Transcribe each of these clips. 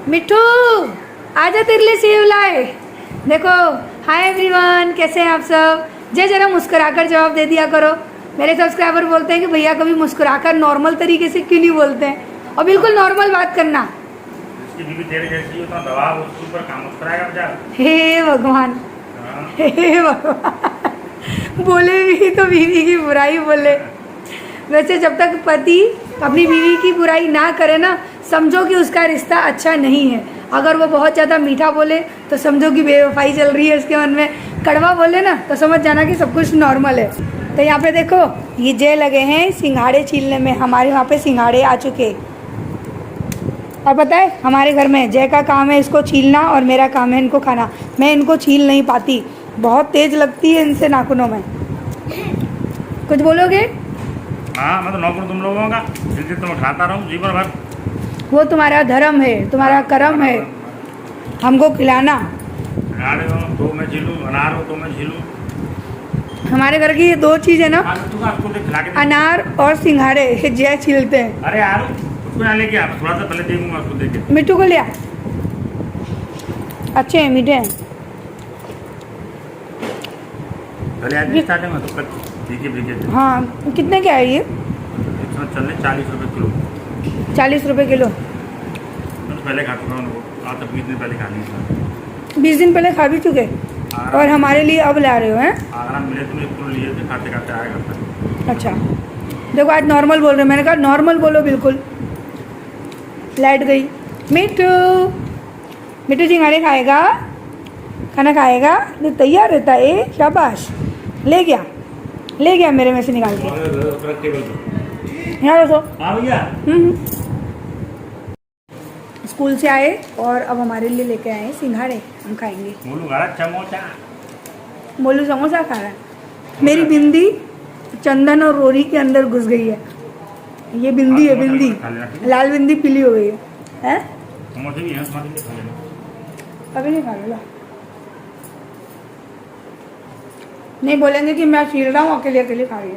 मिट्टू आजा तेरे लिए सेव लाए। देखो, हाय एवरीवन, कैसे हैं आप सब। जरा मुस्कुराकर जवाब दे दिया करो। मेरे सब्सक्राइबर बोलते हैं कि भैया कभी मुस्कुराकर नॉर्मल तरीके से क्यों नहीं बोलते हैं, और बिल्कुल नॉर्मल बात करना। हे भगवान, हे भगवान, बोले भी तो बीवी की बुराई बोले। वैसे जब तक पति अपनी बीवी की बुराई ना करे ना, समझो कि उसका रिश्ता अच्छा नहीं है। अगर वो बहुत ज़्यादा मीठा बोले तो समझो कि बेवफाई चल रही है उसके मन में। कड़वा बोले ना तो समझ जाना कि सब कुछ नॉर्मल है। तो यहाँ पे देखो, ये जय लगे हैं सिंघाड़े छीलने में। हमारे यहाँ पे सिंघाड़े आ चुके। और पता है, हमारे घर में जय का काम है इसको छीलना और मेरा काम है इनको खाना। मैं इनको छील नहीं पाती, बहुत तेज लगती है इनसे नाखूनों में। कुछ बोलोगे? हाँ, मैं तो नौकर तुम लोगों का तुम खाता रहूँ जीवन भर। वो तुम्हारा धर्म है, तुम्हारा कर्म है हमको खिलाना। तो मैं झीलूँ, अनार हो तो मैं झीलूँ। हमारे घर की ये दो चीज़ है ना, अनार और सिंघाड़े, ये जय छीलते हैं। अरे यार उसको यहाँ लेके आ, थोड़ा सा पहले देखूंगा उसको देख के। मिट्टू को लिया, अच्छे हैं, मीठे हैं। पहले आज स्टार्टिंग में तो भीगे। हाँ, कितने के है ये? इसमें चल रहे 40 रुपये किलो। 40 रुपये किलो। मैं तो पहले खा चुका हूँ उनको, आज तक 20 दिन पहले खा ली। 20 दिन पहले खा भी चुके और हमारे लिए अब ला रहे हो हैं? आगरा मिले तुमने इसको लिए थे, खाते खाते आया करता। अच्छा, देखो आज नॉर्मल बोल रहे हैं। मैंने कहा नॉर्मल बोलो बिल्कुल। लाइट गई। मिट्टू, मिट्टू सिंघाड़े खाएगा, खाना खाएगा तो तैयार रहता है। शाबाश, ले गया मेरे में से निकाल के। यहाँ रखो। हाँ भैया। स्कूल से आए और अब हमारे लिए लेके आए हैं सिंघाड़े, हम खाएंगे। मोलू समोसा खा रहा है। मेरी बिंदी चंदन और रोरी के अंदर घुस गई है। ये बिंदी है, बिंदी लाल बिंदी पीली हो गई है। हैं? अभी नहीं खा लो। नहीं बोलेंगे कि मैं छील रहा हूँ, अकेले अकेले खा रही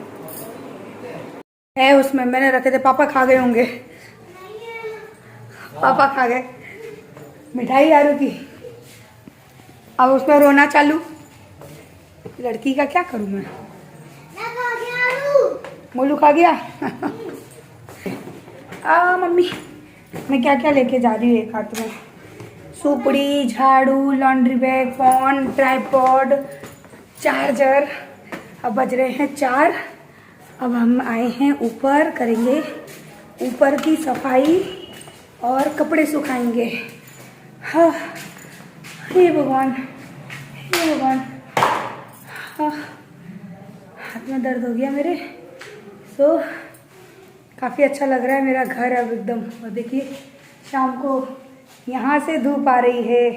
है उसमें। मैंने रखे थे, पापा खा गए होंगे। पापा खा गए मिठाई आरू की। अब उसमें रोना चालू। लड़की का क्या करूँ मैं? मोलू खा गया। मम्मी, मैं क्या क्या लेके जा रही हूँ एक हाथ में। सुपड़ी, झाड़ू, laundry bag, phone, tripod, charger. अब बज रहे हैं 4। अब हम आए हैं ऊपर, करेंगे ऊपर की सफाई और कपड़े सुखाएंगे। हाँ, हे भगवान, हे भगवान। हाँ, हाथ में दर्द हो गया मेरे। तो काफ़ी अच्छा लग रहा है मेरा घर अब एकदम। और देखिए, शाम को यहाँ से धूप आ रही है,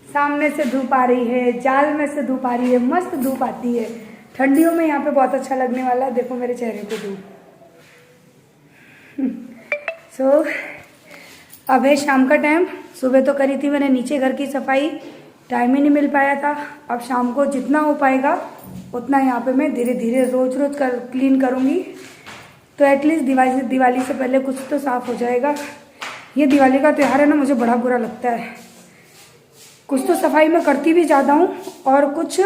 सामने से धूप आ रही है, जाल में से धूप आ रही है, मस्त धूप आती है। ठंडियों में यहाँ पे बहुत अच्छा लगने वाला है। देखो मेरे चेहरे पे धूप। सो अब है शाम का टाइम। सुबह तो करी थी मैंने नीचे घर की सफाई, टाइम ही नहीं मिल पाया था। अब शाम को जितना हो पाएगा उतना यहाँ पे मैं धीरे धीरे रोज रोज क्लीन करूँगी। तो एटलीस्ट दिवाली से पहले कुछ तो साफ़ हो जाएगा। ये दिवाली का त्यौहार है ना, मुझे बड़ा बुरा लगता है। कुछ तो सफाई में करती भी ज़्यादा हूँ और कुछ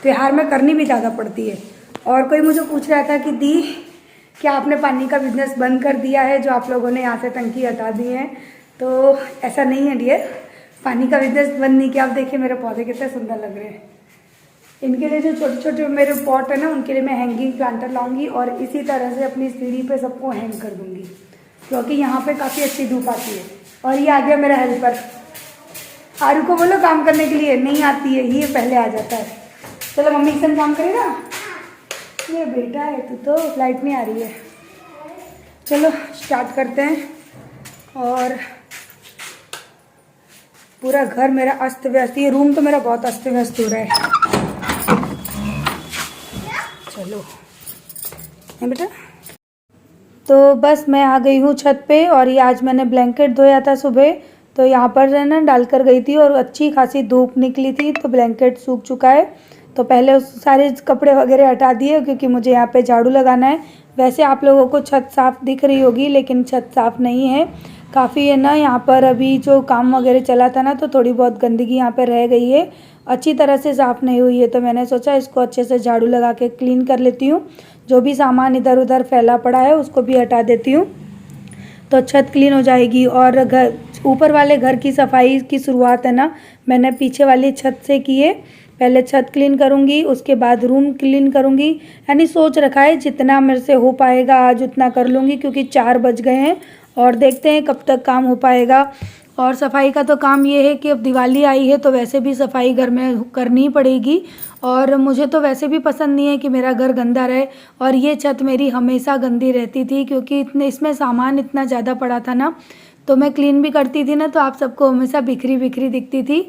त्यौहार में करनी भी ज़्यादा पड़ती है। और कोई मुझे पूछ रहा था कि दी, क्या आपने पानी का बिजनेस बंद कर दिया है, जो आप लोगों ने यहाँ से टंकी हटा दी है? तो ऐसा नहीं है डियर, पानी का बिजनेस बंद नहीं किया। आप देखिए मेरे पौधे कितने सुंदर लग रहे हैं। इनके लिए जो छोटे छोटे मेरे पॉट है ना, उनके लिए मैं हैंगिंग प्लांटर लाऊंगी और इसी तरह से अपनी सीढ़ी पे सबको हैंग कर दूंगी, क्योंकि यहाँ पे काफ़ी अच्छी धूप आती है। और ये आ गया मेरा हेल्पर। आरू को बोलो काम करने के लिए, नहीं आती है, ये पहले आ जाता है। चलो मम्मी के संग काम करेगा। ये बेटा है तू तो। लाइट नहीं आ रही है। चलो स्टार्ट करते हैं। और पूरा घर मेरा अस्त व्यस्त, ये रूम तो मेरा बहुत अस्त व्यस्त हो रहा है। चलो है बेटा। तो बस मैं आ गई हूँ छत पे। और ये आज मैंने ब्लैंकेट धोया था सुबह, तो यहाँ पर है ना डाल कर गई थी और अच्छी खासी धूप निकली थी, तो ब्लैंकेट सूख चुका है। तो पहले उस सारे कपड़े वगैरह हटा दिए, क्योंकि मुझे यहाँ पे झाड़ू लगाना है। वैसे आप लोगों को छत साफ़ दिख रही होगी, लेकिन छत साफ़ नहीं है। काफ़ी है ना यहाँ पर अभी जो काम वगैरह चला था ना, तो थोड़ी बहुत गंदगी यहाँ पर रह गई है, अच्छी तरह से साफ़ नहीं हुई है। तो मैंने सोचा इसको अच्छे से झाड़ू लगा के क्लीन कर लेती हूँ। जो भी सामान इधर उधर फैला पड़ा है उसको भी हटा देती हूँ, तो छत क्लीन हो जाएगी। और घर ऊपर वाले घर की सफाई की शुरुआत है ना, मैंने पीछे वाली छत से की है। पहले छत क्लीन करूँगी, उसके बाद रूम क्लीन करूँगी। यानी सोच रखा है जितना मेरे से हो पाएगा आज उतना कर लूँगी, क्योंकि 4 बज गए हैं और देखते हैं कब तक काम हो पाएगा। और सफाई का तो काम ये है कि अब दिवाली आई है तो वैसे भी सफाई घर में करनी ही पड़ेगी। और मुझे तो वैसे भी पसंद नहीं है कि मेरा घर गंदा रहे, और ये छत मेरी हमेशा गंदी रहती थी, क्योंकि इतने इसमें सामान इतना ज़्यादा पड़ा था ना, तो मैं क्लीन भी करती थी ना, तो आप सबको हमेशा बिखरी बिखरी दिखती थी।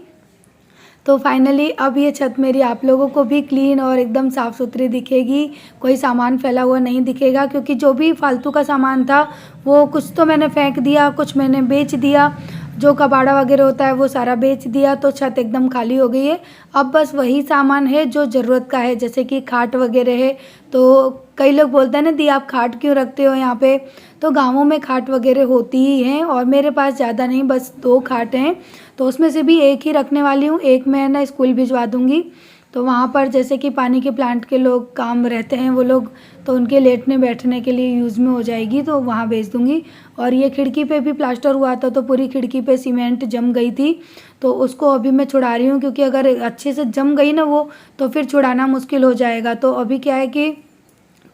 तो फाइनली अब ये छत मेरी आप लोगों को भी क्लीन और एकदम साफ़ सुथरी दिखेगी, कोई सामान फैला हुआ नहीं दिखेगा। क्योंकि जो भी फालतू का सामान था वो कुछ तो मैंने फेंक दिया, कुछ मैंने बेच दिया, जो कबाड़ा वगैरह होता है वो सारा बेच दिया, तो छत एकदम खाली हो गई है। अब बस वही सामान है जो ज़रूरत का है, जैसे कि खाट वगैरह है। तो कई लोग बोलते हैं ना, दी आप खाट क्यों रखते हो यहाँ पे, तो गाँवों में खाट वगैरह होती ही हैं, और मेरे पास ज़्यादा नहीं, बस 2 खाट हैं। तो उसमें से भी एक ही रखने वाली हूँ, एक मैं ना स्कूल भिजवा दूँगी। तो वहाँ पर जैसे कि पानी के प्लांट के लोग काम रहते हैं वो लोग, तो उनके लेटने बैठने के लिए यूज़ में हो जाएगी, तो वहाँ भेज दूँगी। और ये खिड़की पे भी प्लास्टर हुआ था, तो पूरी खिड़की पे सीमेंट जम गई थी, तो उसको अभी मैं छुड़ा रही हूँ, क्योंकि अगर अच्छे से जम गई ना वो, तो फिर छुड़ाना मुश्किल हो जाएगा। तो अभी क्या है कि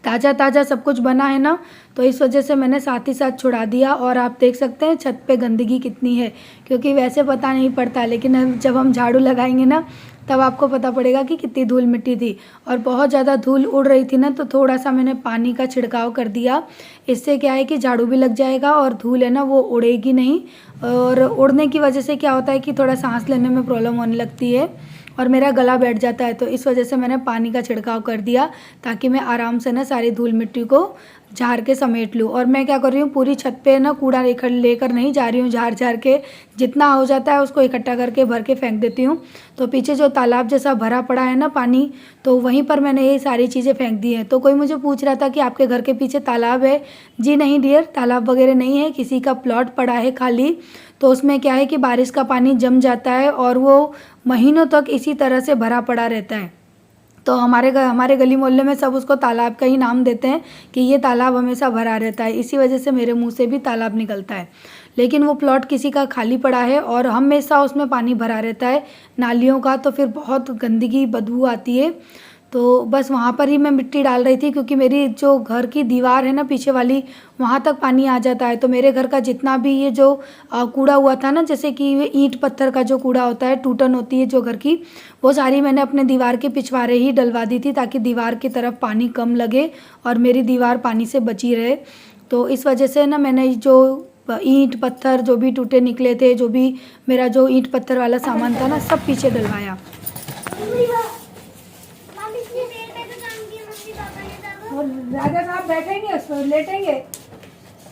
ताज़ा ताज़ा सब कुछ बना है ना, तो इस वजह से मैंने साथ ही साथ छुड़ा दिया। और आप देख सकते हैं छत पे गंदगी कितनी है, क्योंकि वैसे पता नहीं पड़ता, लेकिन जब हम झाड़ू लगाएंगे ना तब आपको पता पड़ेगा कि कितनी धूल मिट्टी थी। और बहुत ज़्यादा धूल उड़ रही थी ना, तो थोड़ा सा मैंने पानी का छिड़काव कर दिया। इससे क्या है कि झाड़ू भी लग जाएगा और धूल है ना वो उड़ेगी नहीं। और उड़ने की वजह से क्या होता है कि थोड़ा सांस लेने में प्रॉब्लम होने लगती है और मेरा गला बैठ जाता है, तो इस वजह से मैंने पानी का छिड़काव कर दिया, ताकि मैं आराम से ना सारी धूल मिट्टी को झाड़ के समेट लूँ। और मैं क्या कर रही हूँ, पूरी छत पे ना कूड़ा लेकर नहीं जा रही हूँ, झाड़ झाड़ के जितना हो जाता है उसको इकट्ठा करके भर के फेंक देती हूँ। तो पीछे जो तालाब जैसा भरा पड़ा है ना पानी, तो वहीं पर मैंने ये सारी चीज़ें फेंक दी हैं। तो कोई मुझे पूछ रहा था कि आपके घर के पीछे तालाब है? जी नहीं डियर, तालाब वगैरह नहीं है, किसी का प्लॉट पड़ा है खाली। तो उसमें क्या है कि बारिश का पानी जम जाता है और वो महीनों तक इसी तरह से भरा पड़ा रहता है। तो हमारे गली मोहल्ले में सब उसको तालाब का ही नाम देते हैं कि ये तालाब हमेशा भरा रहता है, इसी वजह से मेरे मुंह से भी तालाब निकलता है। लेकिन वो प्लॉट किसी का खाली पड़ा है और हमेशा उसमें पानी भरा रहता है नालियों का, तो फिर बहुत गंदगी बदबू आती है। तो बस वहाँ पर ही मैं मिट्टी डाल रही थी, क्योंकि मेरी जो घर की दीवार है ना पीछे वाली, वहाँ तक पानी आ जाता है। तो मेरे घर का जितना भी ये जो कूड़ा हुआ था ना, जैसे कि ये ईंट पत्थर का जो कूड़ा होता है, टूटन होती है जो घर की, वो सारी मैंने अपने दीवार के पिछवाड़े ही डलवा दी थी, ताकि दीवार की तरफ पानी कम लगे और मेरी दीवार पानी से बची रहे। तो इस वजह से ना मैंने जो ईंट पत्थर जो भी टूटे निकले थे, जो भी मेरा जो ईंट पत्थर वाला सामान था ना, सब पीछे डलवाया। और राजा साहब बैठेंगे, उस पर लेटेंगे,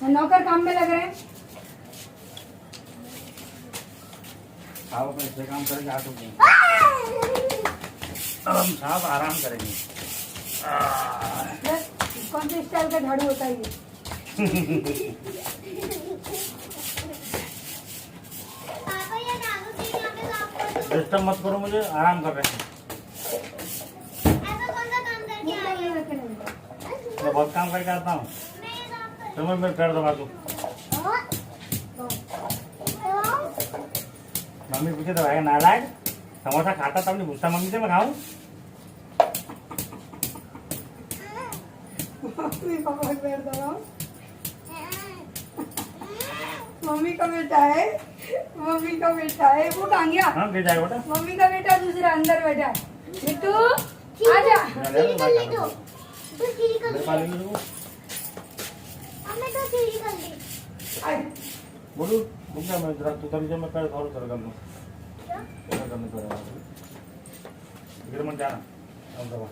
नौकर काम में लग रहे हैं। आप अपने से काम करेंगे, आप अब हम साहब आराम करेंगे। कौन से स्टाइल का झाड़ू होता है ये? डिस्टर्ब मत करो मुझे, आराम कर रहे हैं। मैं बहुत काम करके आता हूँ, तो मैं मेरे पैर दबा दूँ। मम्मी पीछे दबाएगा, नालायक। समोसा खाता था अपनी गुस्सा मम्मी से मैं खाऊं। मम्मी का बेटा है, मम्मी का बेटा है। वो कहाँ गया? हाँ गिर जाएगा बेटा। मम्मी का बेटा दूसरा अंदर बैठा है। बिट्टू आजा। बोलू रुक जा, मैं जरा तू थोड़ी जब मैं पैर थोड़ा कर लूँ, क्या करने पड़ेगा। इधर मत जाना, अब दबा।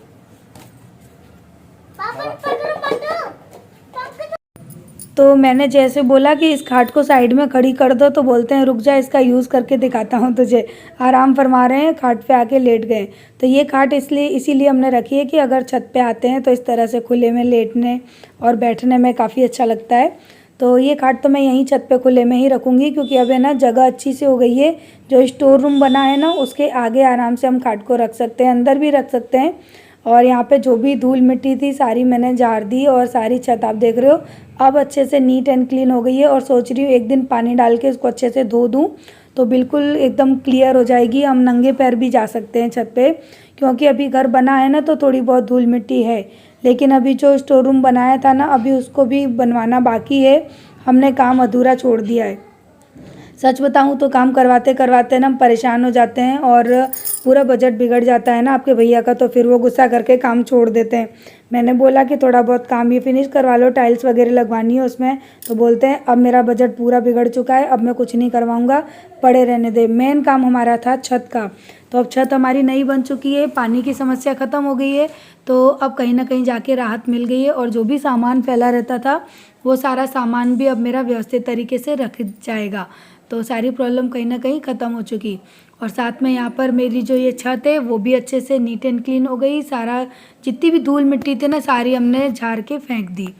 तो मैंने जैसे बोला कि इस खाट को साइड में खड़ी कर दो, तो बोलते हैं रुक जा, इसका यूज़ करके दिखाता हूँ तुझे। आराम फरमा रहे हैं, खाट पे आके लेट गए। तो ये खाट इसीलिए हमने रखी है कि अगर छत पे आते हैं तो इस तरह से खुले में लेटने और बैठने में काफ़ी अच्छा लगता है। तो ये खाट तो मैं यहीं छत पे खुले में ही रखूँगी, क्योंकि अब है ना जगह अच्छी से हो गई है। जो स्टोर रूम बना है ना उसके आगे आराम से हम खाट को रख सकते हैं, अंदर भी रख सकते हैं। और यहाँ पे जो भी धूल मिट्टी थी सारी मैंने झाड़ दी और सारी छत आप देख रहे हो अब अच्छे से नीट एंड क्लीन हो गई है। और सोच रही हूँ एक दिन पानी डाल के इसको अच्छे से धो दूँ तो बिल्कुल एकदम क्लियर हो जाएगी। हम नंगे पैर भी जा सकते हैं छत पे, क्योंकि अभी घर बना है ना तो थोड़ी बहुत धूल मिट्टी है। लेकिन अभी जो स्टोर रूम बनाया था ना अभी उसको भी बनवाना बाकी है, हमने काम अधूरा छोड़ दिया है। सच बताऊं तो काम करवाते करवाते ना हम परेशान हो जाते हैं और पूरा बजट बिगड़ जाता है ना आपके भैया का, तो फिर वो गुस्सा करके काम छोड़ देते हैं। मैंने बोला कि थोड़ा बहुत काम ये फिनिश करवा लो, टाइल्स वगैरह लगवानी है उसमें, तो बोलते हैं अब मेरा बजट पूरा बिगड़ चुका है, अब मैं कुछ नहीं करवाऊँगा, पड़े रहने दे। मेन काम हमारा था छत का, तो अब छत हमारी नई बन चुकी है, पानी की समस्या ख़त्म हो गई है, तो अब कहीं ना कहीं जाके राहत मिल गई है। और जो भी सामान फैला रहता था वो सारा सामान भी अब मेरा व्यवस्थित तरीके से रख जाएगा, तो सारी प्रॉब्लम कहीं ना कहीं ख़त्म हो चुकी। और साथ में यहाँ पर मेरी जो ये छत है वो भी अच्छे से नीट एंड क्लीन हो गई। सारा जितनी भी धूल मिट्टी थी ना सारी हमने झाड़ के फेंक दी।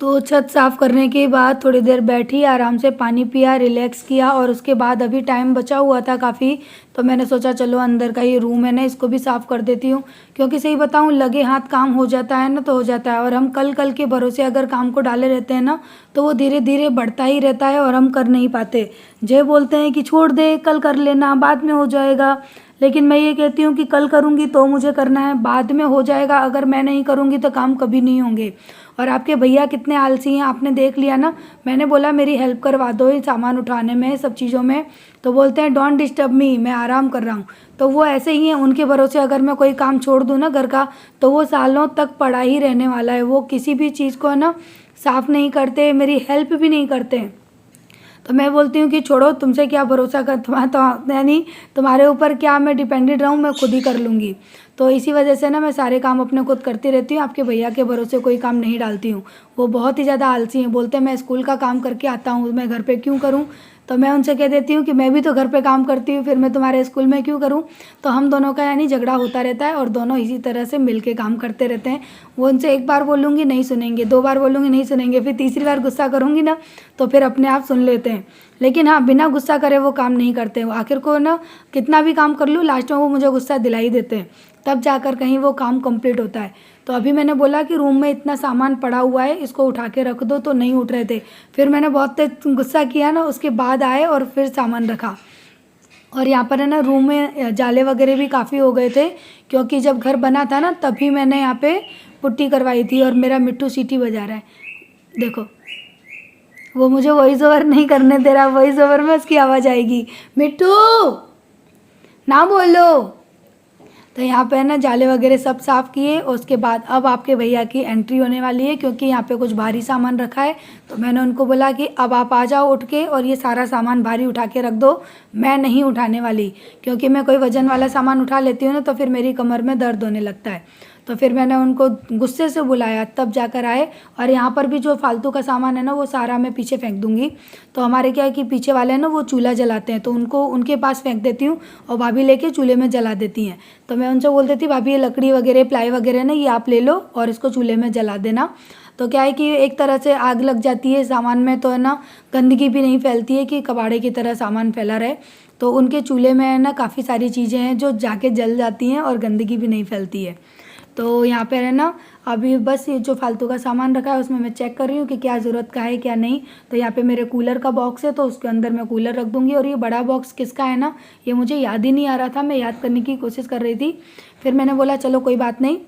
तो छत साफ़ करने के बाद थोड़ी देर बैठी, आराम से पानी पिया, रिलैक्स किया। और उसके बाद अभी टाइम बचा हुआ था काफ़ी, तो मैंने सोचा चलो अंदर का ये रूम है ना इसको भी साफ़ कर देती हूँ, क्योंकि सही बताऊँ लगे हाथ काम हो जाता है ना तो हो जाता है। और हम कल कल के भरोसे अगर काम को डाले रहते हैं ना तो वो धीरे धीरे बढ़ता ही रहता है और हम कर नहीं पाते। जे बोलते हैं कि छोड़ दे, कल कर लेना, बाद में हो जाएगा, लेकिन मैं ये कहती हूँ कि कल करूँगी तो मुझे करना है, बाद में हो जाएगा। अगर मैं नहीं करूँगी तो काम कभी नहीं होंगे। और आपके भैया कितने आलसी हैं आपने देख लिया ना। मैंने बोला मेरी हेल्प करवा दो ये सामान उठाने में, सब चीज़ों में, तो बोलते हैं डोंट डिस्टर्ब मी, मैं आराम कर रहा हूँ। तो वो ऐसे ही हैं, उनके भरोसे अगर मैं कोई काम छोड़ दूँ ना घर का तो वो सालों तक पड़ा ही रहने वाला है। वो किसी भी चीज़ को ना साफ़ नहीं करते, मेरी हेल्प भी नहीं करते। तो मैं बोलती हूँ कि छोड़ो, तुमसे क्या भरोसा कर, यानी तुम्हारे ऊपर क्या मैं डिपेंडेंट रहूँ, मैं खुद ही कर लूँगी। तो इसी वजह से ना मैं सारे काम अपने खुद करती रहती हूँ, आपके भैया के भरोसे कोई काम नहीं डालती हूँ। वो बहुत ही ज़्यादा आलसी हैं, बोलते हैं मैं स्कूल का काम करके आता हूँ, मैं घर पे क्यों करूँ। तो मैं उनसे कह देती हूँ कि मैं भी तो घर पे काम करती हूँ, फिर मैं तुम्हारे स्कूल में क्यों करूँ। तो हम दोनों का यानी झगड़ा होता रहता है और दोनों इसी तरह से मिल के काम करते रहते हैं। वो उनसे एक बार बोलूँगी नहीं सुनेंगे, 2 बार बोलूँगी नहीं सुनेंगे, फिर तीसरी बार गुस्सा करूँगी ना तो फिर अपने आप सुन लेते हैं। लेकिन हाँ, बिना गुस्सा करे वो काम नहीं करते। वो आखिर को ना कितना भी काम कर लूँ लास्ट में वो मुझे गुस्सा दिला ही देते हैं, तब जाकर कहीं वो काम कंप्लीट होता है। तो अभी मैंने बोला कि रूम में इतना सामान पड़ा हुआ है, इसको उठा के रख दो, तो नहीं उठ रहे थे। फिर मैंने बहुत गुस्सा किया ना, उसके बाद आए और फिर सामान रखा। और यहाँ पर है ना रूम में जाले वगैरह भी काफ़ी हो गए थे, क्योंकि जब घर बना था ना तभी मैंने यहाँ पे पुट्टी करवाई थी। और मेरा मिट्टू सीटी बजा रहा है, देखो वो मुझे वॉइस ओवर नहीं करने दे रहा, वॉइस ओवर में उसकी आवाज़ आएगी, मिट्टू ना बोलो। तो यहाँ पे ना जाले वगैरह सब साफ़ किए। और उसके बाद अब आपके भैया की एंट्री होने वाली है, क्योंकि यहाँ पे कुछ भारी सामान रखा है। तो मैंने उनको बोला कि अब आप आ जाओ उठ के और ये सारा सामान भारी उठा के रख दो, मैं नहीं उठाने वाली, क्योंकि मैं कोई वजन वाला सामान उठा लेती हूँ ना तो फिर मेरी कमर में दर्द होने लगता है। तो फिर मैंने उनको गुस्से से बुलाया, तब जाकर आए। और यहाँ पर भी जो फालतू का सामान है ना वो सारा मैं पीछे फेंक दूँगी। तो हमारे क्या है कि पीछे वाले हैं ना वो चूल्हा जलाते हैं, तो उनको उनके पास फेंक देती हूँ और भाभी लेके चूल्हे में जला देती हैं। तो मैं उनसे बोल देती भाभी ये लकड़ी वगैरह प्लाई वगैरह ना ये आप ले लो और इसको चूल्हे में जला देना। तो क्या है कि एक तरह से आग लग जाती है सामान में, तो है ना गंदगी भी नहीं फैलती है कि कबाड़े की तरह सामान फैला रहे। तो उनके चूल्हे में है ना काफ़ी सारी चीज़ें हैं जो जाके जल जाती हैं और गंदगी भी नहीं फैलती है। तो यहाँ पर है ना अभी बस ये जो फालतू का सामान रखा है उसमें मैं चेक कर रही हूँ कि क्या ज़रूरत का है क्या नहीं। तो यहाँ पे मेरे कूलर का बॉक्स है, तो उसके अंदर मैं कूलर रख दूँगी। और ये बड़ा बॉक्स किसका है ना ये मुझे याद ही नहीं आ रहा था, मैं याद करने की कोशिश कर रही थी। फिर मैंने बोला चलो कोई बात नहीं,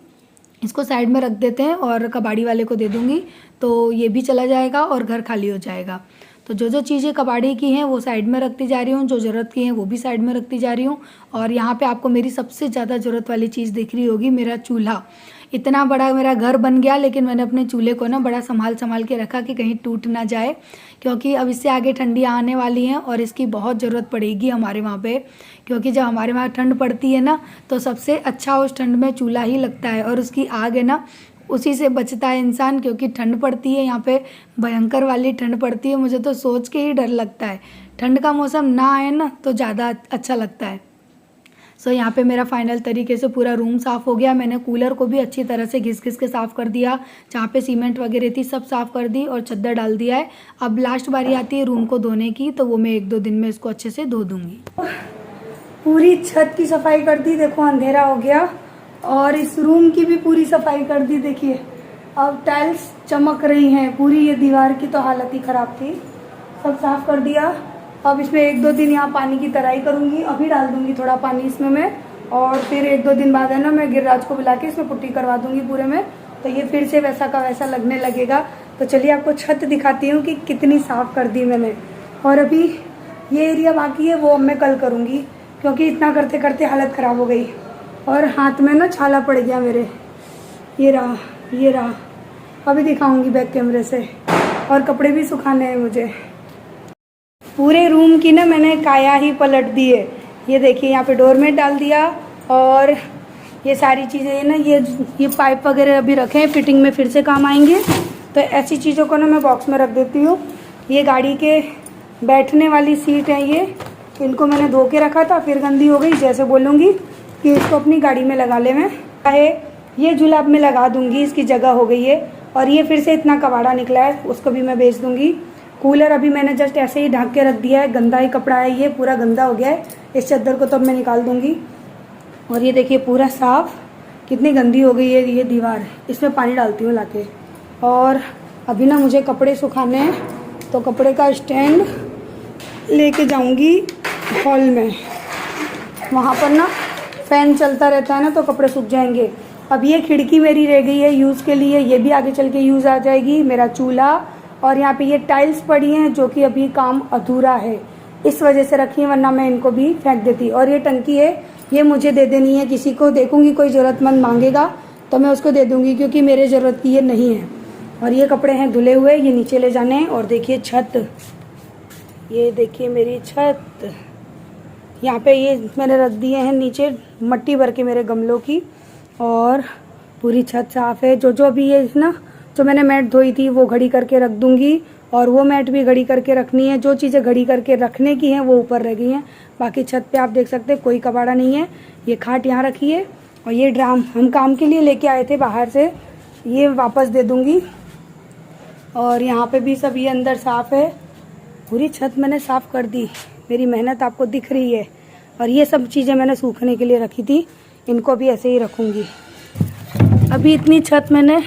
इसको साइड में रख देते हैं और कबाड़ी वाले को दे दूँगी, तो ये भी चला जाएगा और घर खाली हो जाएगा। तो जो जो चीज़ें कबाड़ी की हैं वो साइड में रखती जा रही हूँ, जो ज़रूरत की हैं वो भी साइड में रखती जा रही हूँ। और यहाँ पे आपको मेरी सबसे ज़्यादा ज़रूरत वाली चीज़ दिख रही होगी, मेरा चूल्हा। इतना बड़ा मेरा घर बन गया, लेकिन मैंने अपने चूल्हे को ना बड़ा संभाल के रखा कि कहीं टूट ना जाए, क्योंकि अब इससे आगे ठंडियाँ आने वाली हैं और इसकी बहुत ज़रूरत पड़ेगी हमारे वहाँ पे। क्योंकि जब हमारे वहाँ ठंड पड़ती है ना, तो सबसे अच्छा उस ठंड में चूल्हा ही लगता है, और उसकी आग है ना, उसी से बचता है इंसान। क्योंकि ठंड पड़ती है यहाँ पे, भयंकर वाली ठंड पड़ती है, मुझे तो सोच के ही डर लगता है। ठंड का मौसम ना आए ना तो ज़्यादा अच्छा लगता है। सो यहाँ पे मेरा फाइनल तरीके से पूरा रूम साफ़ हो गया। मैंने कूलर को भी अच्छी तरह से घिस के साफ़ कर दिया, जहाँ पे सीमेंट वगैरह थी सब साफ़ कर दी और चद्दर डाल दिया है। अब लास्ट बारी आती है रूम को धोने की, तो वो मैं 1-2 दिन में इसको अच्छे से धो दूँगी। पूरी छत की सफाई कर दी, देखो अंधेरा हो गया, और इस रूम की भी पूरी सफाई कर दी। देखिए अब टाइल्स चमक रही हैं पूरी, ये दीवार की तो हालत ही ख़राब थी, सब साफ़ कर दिया। अब इसमें 1-2 दिन यहाँ पानी की तराई करूँगी, अभी डाल दूँगी थोड़ा पानी इसमें मैं, और फिर 1-2 दिन बाद है ना मैं गिरिराज को बुला के इसमें पुट्टी करवा दूँगी पूरे में, तो ये फिर से वैसा का वैसा लगने लगेगा। तो चलिए आपको छत दिखाती हूँ कि कितनी साफ़ कर दी मैंने। और अभी ये एरिया बाकी है, वो अब मैं कल करूँगी, क्योंकि इतना करते करते हालत ख़राब हो गई। और हाथ में ना छाला पड़ गया मेरे, ये रहा। अभी दिखाऊंगी बैक कैमरे से, और कपड़े भी सुखाने हैं मुझे। पूरे रूम की ना मैंने काया ही पलट दी है। ये देखिए यहाँ पे डोरमेट डाल दिया, और ये सारी चीज़ें ना, ये पाइप वगैरह अभी रखे हैं, फिटिंग में फिर से काम आएंगे। तो ऐसी चीज़ों को ना मैं बॉक्स में रख देती हूँ। ये गाड़ी के बैठने वाली सीट है, ये इनको मैंने धो के रखा था, फिर गंदी हो गई, जैसे बोलूँगी कि इसको अपनी गाड़ी में लगा ले। मैं चाहे ये जुलाब में लगा दूंगी, इसकी जगह हो गई है। और ये फिर से इतना कबाड़ा निकला है, उसको भी मैं बेच दूंगी। कूलर अभी मैंने जस्ट ऐसे ही ढक के रख दिया है, गंदा ही कपड़ा है, ये पूरा गंदा हो गया है। इस चादर को तो मैं निकाल दूंगी। और ये देखिए पूरा साफ, कितनी गंदी हो गई है ये दीवार, इसमें पानी डालती हूँ लाके। और अभी ना मुझे कपड़े सुखाने हैं, तो कपड़े का स्टैंड लेके जाऊंगी हॉल में, वहाँ पर ना फैन चलता रहता है ना, तो कपड़े सूख जाएंगे। अब ये खिड़की मेरी रह गई है यूज़ के लिए, ये भी आगे चल के यूज़ आ जाएगी। मेरा चूल्हा, और यहाँ पे ये टाइल्स पड़ी हैं जो कि अभी काम अधूरा है, इस वजह से रखी है, वरना मैं इनको भी फेंक देती। और ये टंकी है, ये मुझे दे देनी है किसी को, देखूंगी कोई ज़रूरतमंद मांगेगा तो मैं उसको दे दूंगी, क्योंकि मेरे ज़रूरत की ये नहीं है। और ये कपड़े हैं धुले हुए, ये नीचे ले जाने हैं। और देखिए छत, ये देखिए मेरी छत, यहाँ पे ये मैंने रख दिए हैं नीचे मट्टी भर के मेरे गमलों की, और पूरी छत साफ़ है। जो अभी ये ना, जो मैंने मैट धोई थी वो घड़ी करके रख दूंगी, और वो मैट भी घड़ी करके रखनी है। जो चीज़ें घड़ी करके रखने की हैं वो ऊपर रह गई हैं, बाकी छत पे आप देख सकते हैं कोई कबाड़ा नहीं है। ये खाट यहाँ रखी है, और ये ड्राम हम काम के लिए लेके आए थे बाहर से, ये वापस दे दूंगी। और यहाँ पे भी सब ये अंदर साफ़ है, पूरी छत मैंने साफ़ कर दी, मेरी मेहनत आपको दिख रही है। और ये सब चीज़ें मैंने सूखने के लिए रखी थी, इनको भी ऐसे ही रखूँगी। अभी इतनी छत मैंने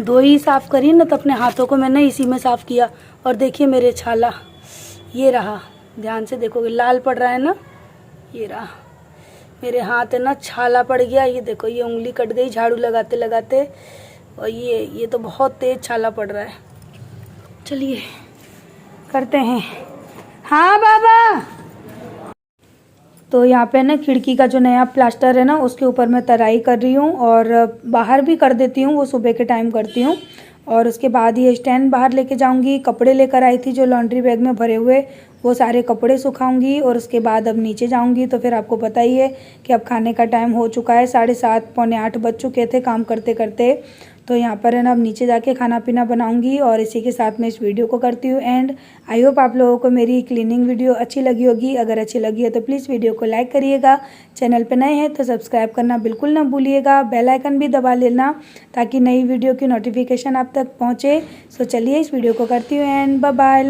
2 ही साफ़ करी ना, तो अपने हाथों को मैंने इसी में साफ़ किया। और देखिए मेरे छाला, ये रहा, ध्यान से देखोगे लाल पड़ रहा है ना, ये रहा मेरे हाथ है ना, छाला पड़ गया। ये देखो, ये उंगली कट गई झाड़ू लगाते लगाते, और ये तो बहुत तेज़ छाला पड़ रहा है। चलिए करते हैं। हाँ बाबा, तो यहाँ पे ना खिड़की का जो नया प्लास्टर है ना, उसके ऊपर मैं तराई कर रही हूँ, और बाहर भी कर देती हूँ, वो सुबह के टाइम करती हूँ। और उसके बाद ये स्टैंड बाहर लेके जाऊँगी। कपड़े लेकर आई थी जो लॉन्ड्री बैग में भरे हुए, वो सारे कपड़े सुखाऊंगी। और उसके बाद अब नीचे जाऊँगी, तो फिर आपको पता ही है कि अब खाने का टाइम हो चुका है, 7:30 पौने 8 बज चुके थे काम करते करते। तो यहाँ पर है ना, अब नीचे जाके खाना पीना बनाऊंगी। और इसी के साथ मैं इस वीडियो को करती हूँ एंड। आई होप आप लोगों को मेरी क्लीनिंग वीडियो अच्छी लगी होगी। अगर अच्छी लगी है तो प्लीज़ वीडियो को लाइक करिएगा, चैनल पे नए हैं तो सब्सक्राइब करना बिल्कुल ना भूलिएगा, बेल आइकन भी दबा लेना ताकि नई वीडियो की नोटिफिकेशन आप तक पहुँचे। सो चलिए इस वीडियो को करती हूँ एंड बाय बाय।